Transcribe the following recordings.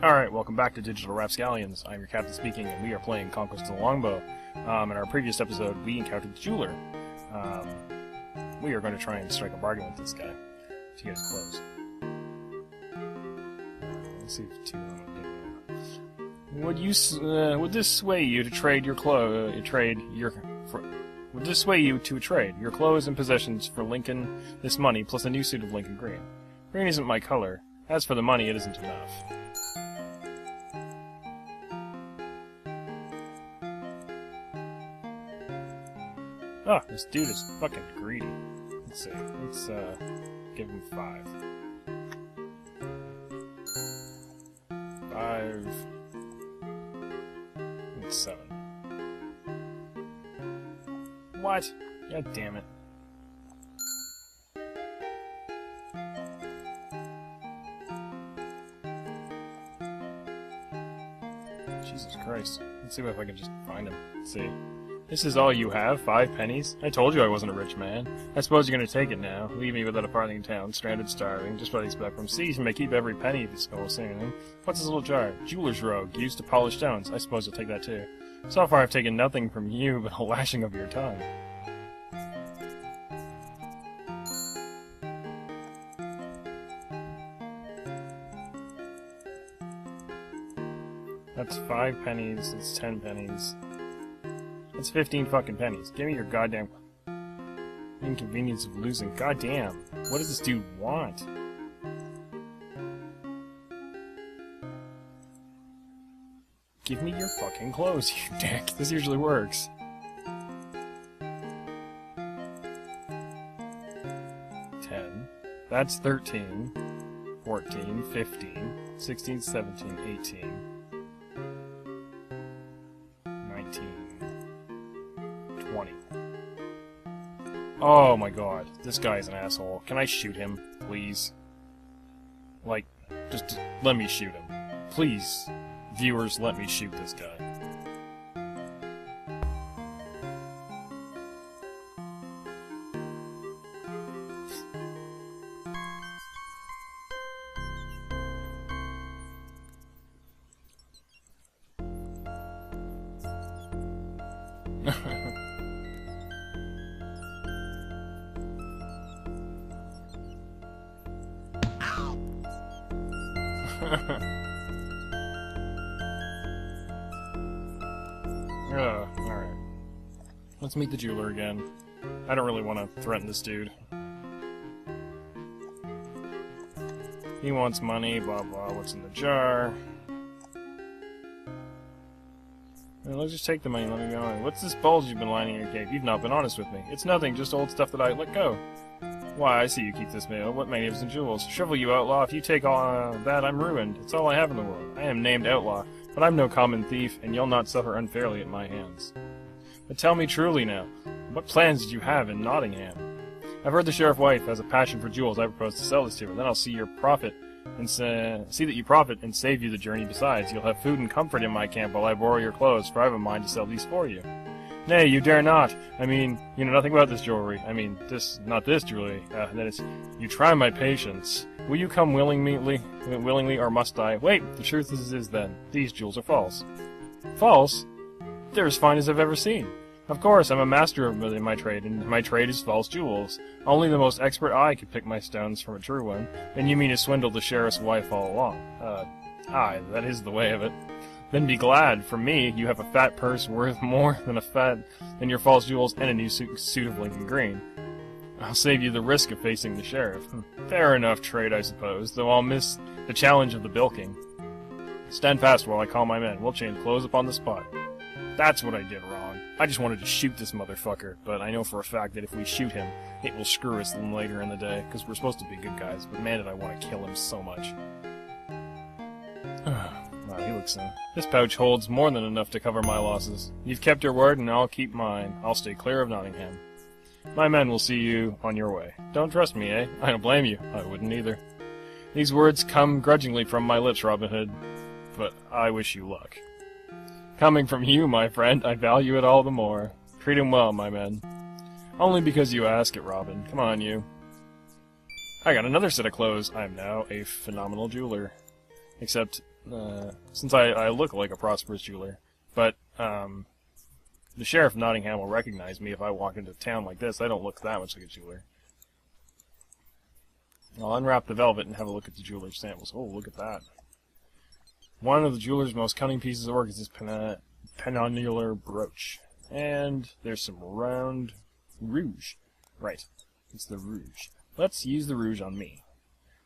Alright, welcome back to Digital Rapscallions. I'm your captain speaking, and we are playing Conquests of the Longbow. In our previous episode, we encountered the jeweler. We are going to try and strike a bargain with this guy to get his clothes. Let's see if two would this sway you to trade your clothes? Would this sway you to trade your clothes and possessions for Lincoln this money plus a new suit of Lincoln green? Green isn't my color. As for the money, it isn't enough. Oh, this dude is fucking greedy. Let's see. Let's give him 5. 5 and 7. What? God damn it. Jesus Christ. Let's see if I can just find him. Let's see. This is all you have? 5 pennies? I told you I wasn't a rich man. I suppose you're gonna take it now. Leave me without a farthing in town, stranded, starving. Just what I expect from seas. You may keep every penny if it's going saying. What's this little jar? Jeweler's rogue, used to polish stones. I suppose you'll take that too. So far I've taken nothing from you but a lashing of your tongue. That's 5 pennies, that's 10 pennies. That's 15 fucking pennies. Give me your goddamn inconvenience of losing. Goddamn. What does this dude want? Give me your fucking clothes, you dick. This usually works. 10. That's 13. 14. 15. 16. 17. 18. 19. 20. Oh my god, this guy's an asshole. Can I shoot him, please? Like, just let me shoot him. Please, viewers, let me shoot this guy. Alright. Let's meet the jeweler again. I don't really want to threaten this dude. He wants money, blah blah, what's in the jar? Well, let's just take the money and let me go on. What's this bulge you've been lining in your cape? You've not been honest with me. It's nothing, just old stuff that I let go. Why, I see you keep this mail. What magnificent jewels. Shrivel, you outlaw. If you take all that, I'm ruined. It's all I have in the world. I am named Outlaw, but I'm no common thief, and you'll not suffer unfairly at my hands. But tell me truly now, what plans did you have in Nottingham? I've heard the sheriff wife has a passion for jewels. I propose to sell this to her. Then I'll see your profit, and see that you profit, and save you the journey besides. You'll have food and comfort in my camp while I borrow your clothes, for I have a mind to sell these for you. Nay, you dare not. I mean, you know nothing about this jewelry. I mean, not this jewelry. That is, you try my patience. Will you come willingly, or must I? Wait, the truth is then, these jewels are false. False? They're as fine as I've ever seen. Of course, I'm a master in my trade, and my trade is false jewels. Only the most expert eye could pick my stones from a true one. And you mean to swindle the sheriff's wife all along? Aye, that is the way of it. Then be glad, for me, you have a fat purse worth more than your false jewels and a new suit of Lincoln green. I'll save you the risk of facing the sheriff. Fair enough trade, I suppose, though I'll miss the challenge of the bilking. Stand fast while I call my men. We'll change clothes upon the spot. That's what I did wrong. I just wanted to shoot this motherfucker, but I know for a fact that if we shoot him, it will screw us later in the day, because we're supposed to be good guys, but man did I want to kill him so much. Wow, he looks in. This pouch holds more than enough to cover my losses. You've kept your word, and I'll keep mine. I'll stay clear of Nottingham. My men will see you on your way. Don't trust me, eh? I don't blame you. I wouldn't either. These words come grudgingly from my lips, Robin Hood, but I wish you luck. Coming from you, my friend, I value it all the more. Treat him well, my men. Only because you ask it, Robin. Come on, you. I got another set of clothes. I am now a phenomenal jeweler. Except since I look like a prosperous jeweler. But, the sheriff of Nottingham will recognize me if I walk into town like this. I don't look that much like a jeweler. I'll unwrap the velvet and have a look at the jeweler's samples. Oh, look at that. One of the jeweler's most cunning pieces of work is this penannular brooch. And there's some round rouge. Right, it's the rouge. Let's use the rouge on me.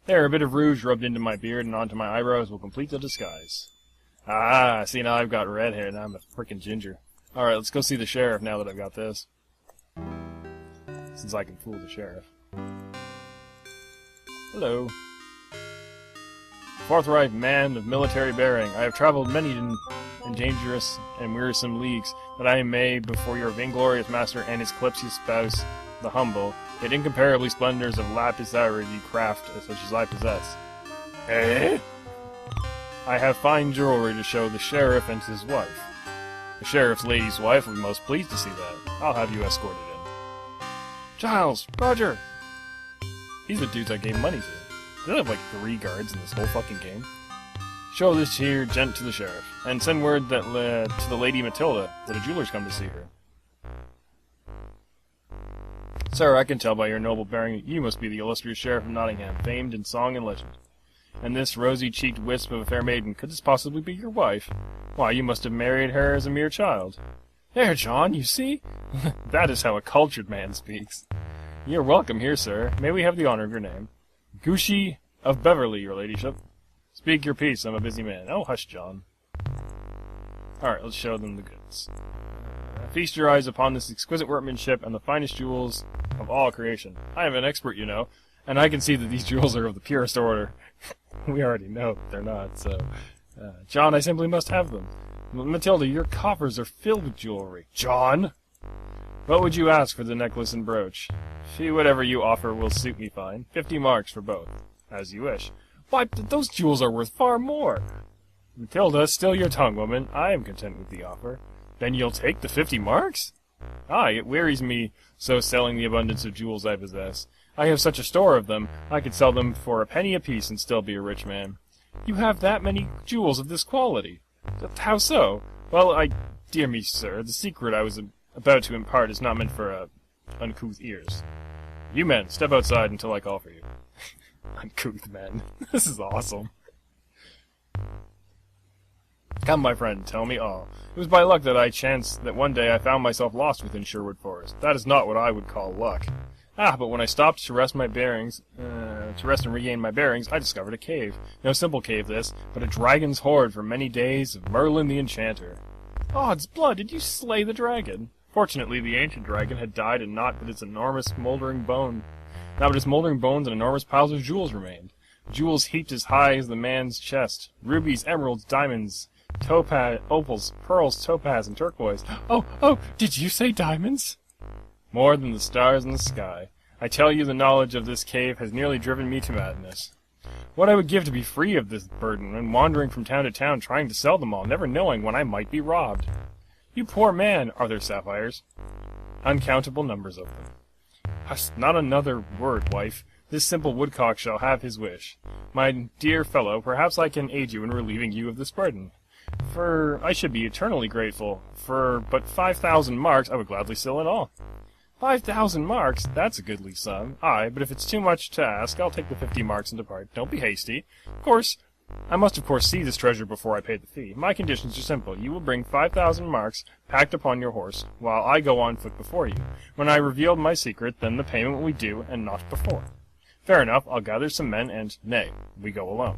There, a bit of rouge rubbed into my beard and onto my eyebrows will complete the disguise. Ah, see, now I've got red hair, now I'm a frickin' ginger. Alright, let's go see the sheriff now that I've got this. Since I can fool the sheriff. Hello. Forthright man of military bearing, I have traveled many and dangerous and wearisome leagues, that I may, before your vainglorious master and his clipsy spouse, the humble, yet incomparably splendors of lapis lazuli craft such as I possess. Eh? I have fine jewelry to show the sheriff and his wife. The sheriff's lady's wife will be most pleased to see that. I'll have you escorted in. Giles! Roger! These are the dudes I gave money to. They have like 3 guards in this whole fucking game. Show this here gent to the sheriff, and send word that to the Lady Matilda that a jeweler's come to see her. Sir, I can tell by your noble bearing that you must be the illustrious sheriff of Nottingham, famed in song and legend. And this rosy-cheeked wisp of a fair maiden, could this possibly be your wife? Why, you must have married her as a mere child. There, John, you see? That is how a cultured man speaks. You're welcome here, sir. May we have the honor of your name? Gushy of Beverley, your ladyship. Speak your piece, I'm a busy man. Oh, hush, John. Alright, let's show them the goods. Feast your eyes upon this exquisite workmanship and the finest jewels of all creation. I am an expert, you know, and I can see that these jewels are of the purest order. We already know that they're not, so... John, I simply must have them. Matilda, your coffers are filled with jewelry. John! What would you ask for the necklace and brooch? Fee, whatever you offer will suit me fine. 50 marks for both. As you wish. Why, those jewels are worth far more. Matilda, still your tongue, woman. I am content with the offer. Then you'll take the 50 marks? Aye, it wearies me so selling the abundance of jewels I possess. I have such a store of them, I could sell them for a penny apiece and still be a rich man. You have that many jewels of this quality? How so? Well, dear me, sir, the secret I was about to impart is not meant for, uncouth ears. You men, step outside until I call for you. Uncouth men. This is awesome. Come, my friend, tell me all. It was by luck that I chanced that one day I found myself lost within Sherwood Forest. That is not what I would call luck. Ah, but when I stopped to rest my bearings, to rest and regain my bearings, I discovered a cave. No simple cave, this, but a dragon's hoard for many days of Merlin the Enchanter. Odds blood, did you slay the dragon? Fortunately, the ancient dragon had died and not but its enormous smoldering bone. Now but its smoldering bones and enormous piles of jewels remained. Jewels heaped as high as the man's chest. Rubies, emeralds, diamonds, topaz, opals, pearls, topaz, and turquoise. Oh, did you say diamonds? More than the stars in the sky. I tell you, the knowledge of this cave has nearly driven me to madness. What I would give to be free of this burden, and wandering from town to town trying to sell them all, never knowing when I might be robbed. You poor man, are there sapphires? Uncountable numbers of them. Hush, not another word, wife. This simple woodcock shall have his wish. My dear fellow, perhaps I can aid you in relieving you of this burden. For I should be eternally grateful. For but 5,000 marks, I would gladly sell it all. 5,000 marks? That's a goodly sum. Aye, but if it's too much to ask, I'll take the 50 marks and depart. Don't be hasty. I must of course see this treasure before I pay the fee. My conditions are simple. You will bring 5,000 marks packed upon your horse, while I go on foot before you. When I reveal my secret, then the payment will be due, and not before. Fair enough, I'll gather some men, and, nay, we go alone.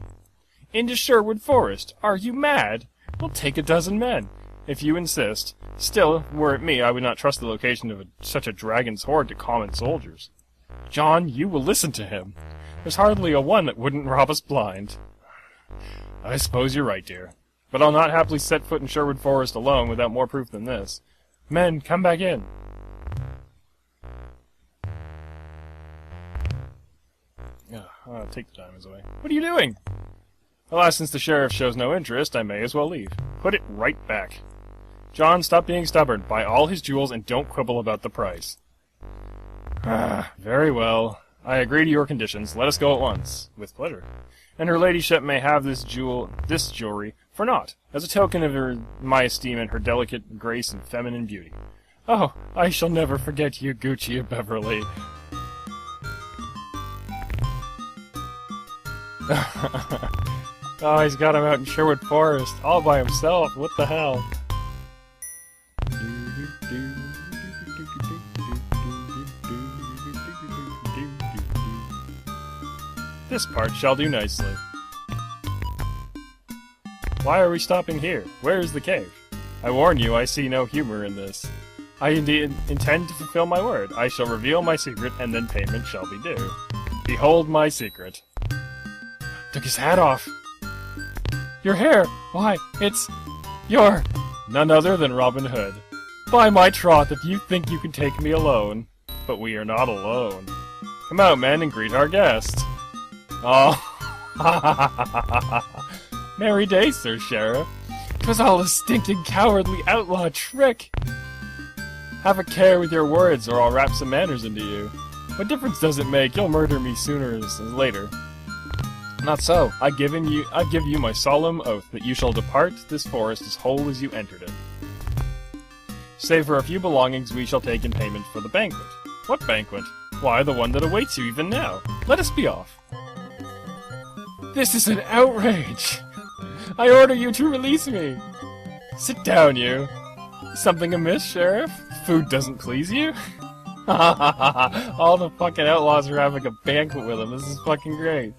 Into Sherwood Forest? Are you mad? We'll take 12 men, if you insist. Still, were it me, I would not trust the location of such a dragon's hoard to common soldiers. John, you will listen to him. There's hardly a one that wouldn't rob us blind. I suppose you're right, dear. But I'll not happily set foot in Sherwood Forest alone without more proof than this. Men, come back in. Take the diamonds away. What are you doing? Alas, since the sheriff shows no interest, I may as well leave. Put it right back. John, stop being stubborn. Buy all his jewels and don't quibble about the price. Very well. I agree to your conditions. Let us go at once. With pleasure. and her ladyship may have this jewelry, for naught, as a token of my esteem and her delicate grace and feminine beauty. Oh, I shall never forget you, Gucci of Beverly. Oh, he's got him out in Sherwood Forest, all by himself. What the hell? This part shall do nicely. Why are we stopping here? Where is the cave? I warn you, I see no humor in this. I indeed intend to fulfill my word. I shall reveal my secret, and then payment shall be due. Behold my secret. Took his hat off. Your hair! Why, you're none other than Robin Hood. By my troth, if you think you can take me alone. But we are not alone. Come out, men, and greet our guest. Oh, merry day, Sir Sheriff. 'Twas all a stinking cowardly outlaw trick. Have a care with your words, or I'll rap some manners into you. What difference does it make? You'll murder me sooner than later. Not so. I give you my solemn oath that you shall depart this forest as whole as you entered it. Save for a few belongings we shall take in payment for the banquet. What banquet? Why, the one that awaits you even now. Let us be off. This is an outrage! I order you to release me! Sit down, you. Something amiss, Sheriff? Food doesn't please you? All the fucking outlaws are having a banquet with him. This is fucking great.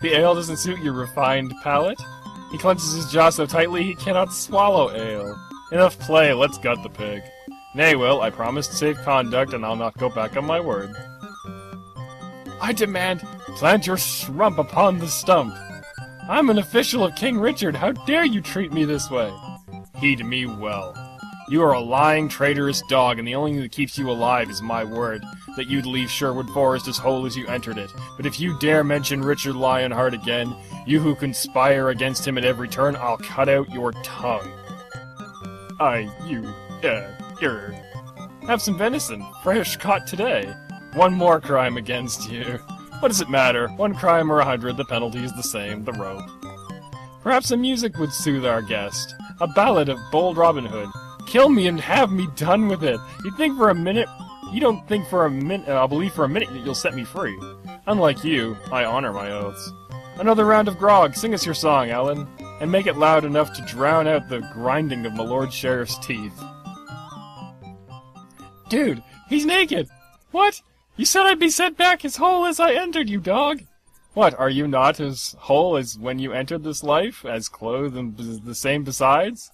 The ale doesn't suit your refined palate? He clenches his jaw so tightly he cannot swallow ale. Enough play, let's gut the pig. Nay, Will, I promised safe conduct, and I'll not go back on my word. I demand, plant your shrump upon the stump. I'm an official of King Richard, how dare you treat me this way? Heed me well. You are a lying, traitorous dog, and the only thing that keeps you alive is my word, that you'd leave Sherwood Forest as whole as you entered it. But if you dare mention Richard Lionheart again, you who conspire against him at every turn, I'll cut out your tongue. Have some venison, fresh caught today. One more crime against you. What does it matter? 1 crime or 100, the penalty is the same, the rope. Perhaps some music would soothe our guest. A ballad of bold Robin Hood. Kill me and have me done with it. You don't think for a minute I'll believe for a minute that you'll set me free. Unlike you, I honor my oaths. Another round of grog. Sing us your song, Alan. And make it loud enough to drown out the grinding of my Lord Sheriff's teeth. Dude, he's naked! What? You said I'd be set back as whole as I entered, you dog! What, are you not as whole as when you entered this life? As clothed and the same besides?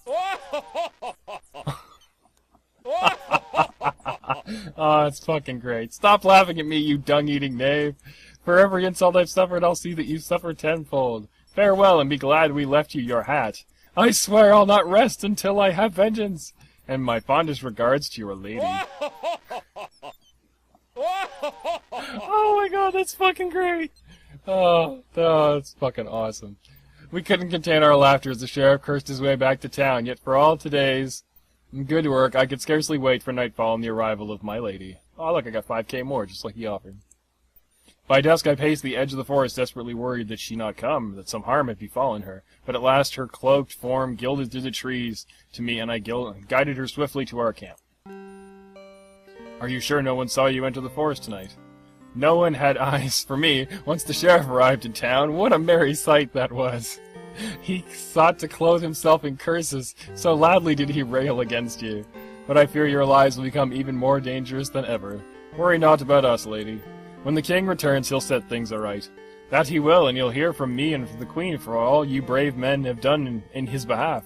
Oh, it's fucking great. Stop laughing at me, you dung-eating knave. For every insult I've suffered, I'll see that you suffer tenfold. Farewell, and be glad we left you your hat. I swear I'll not rest until I have vengeance. And my fondest regards to your lady. Oh my god, that's fucking great. Oh, that's fucking awesome. We couldn't contain our laughter as the sheriff cursed his way back to town, yet for all today's good work, I could scarcely wait for nightfall and the arrival of my lady. Oh, look, I got 5k more, just like he offered. By dusk I paced the edge of the forest, desperately worried that she not come, that some harm had befallen her. But at last her cloaked form gilded through the trees to me, and I guided her swiftly to our camp. Are you sure no one saw you enter the forest tonight? No one had eyes for me once the sheriff arrived in town. What a merry sight that was! He sought to clothe himself in curses, so loudly did he rail against you. But I fear your lives will become even more dangerous than ever. Worry not about us, lady. When the king returns, he'll set things aright. That he will, and you'll hear from me and from the queen for all you brave men have done in his behalf.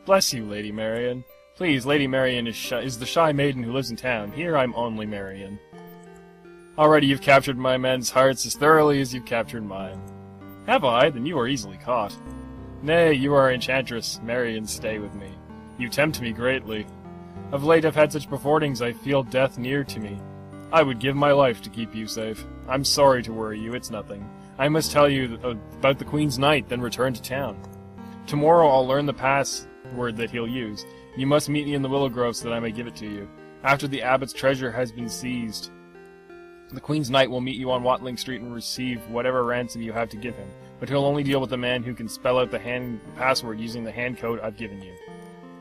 Bless you, Lady Marian. Please, Lady Marian is the shy maiden who lives in town. Here I'm only Marian. Already you've captured my men's hearts as thoroughly as you've captured mine. Have I? Then you are easily caught. Nay, you are enchantress. Marian, stay with me. You tempt me greatly. Of late I've had such beforetings I feel death near to me. I would give my life to keep you safe. I'm sorry to worry you, it's nothing. I must tell you about the Queen's Knight, then return to town. Tomorrow I'll learn the password that he'll use. You must meet me in the Willow Grove so that I may give it to you. After the abbot's treasure has been seized, the Queen's Knight will meet you on Watling Street and receive whatever ransom you have to give him. but he'll only deal with the man who can spell out the password using the hand code I've given you.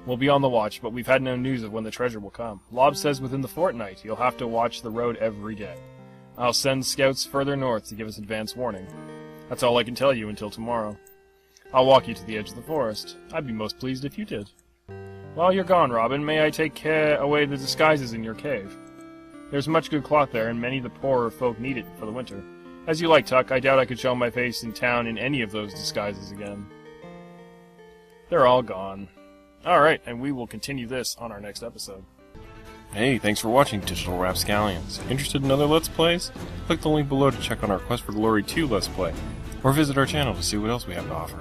We'll be on the watch, but we've had no news of when the treasure will come. Lob says within the fortnight. You'll have to watch the road every day. I'll send scouts further north to give us advance warning. That's all I can tell you until tomorrow. I'll walk you to the edge of the forest. I'd be most pleased if you did. While you're gone, Robin, may I take away the disguises in your cave? There's much good cloth there, and many of the poorer folk need it for the winter. As you like, Tuck. I doubt I could show my face in town in any of those disguises again. They're all gone. Alright, and we will continue this on our next episode. Hey, thanks for watching Digital Rapscallions. Interested in other Let's Plays? Click the link below to check on our Quest for Glory 2 Let's Play, or visit our channel to see what else we have to offer.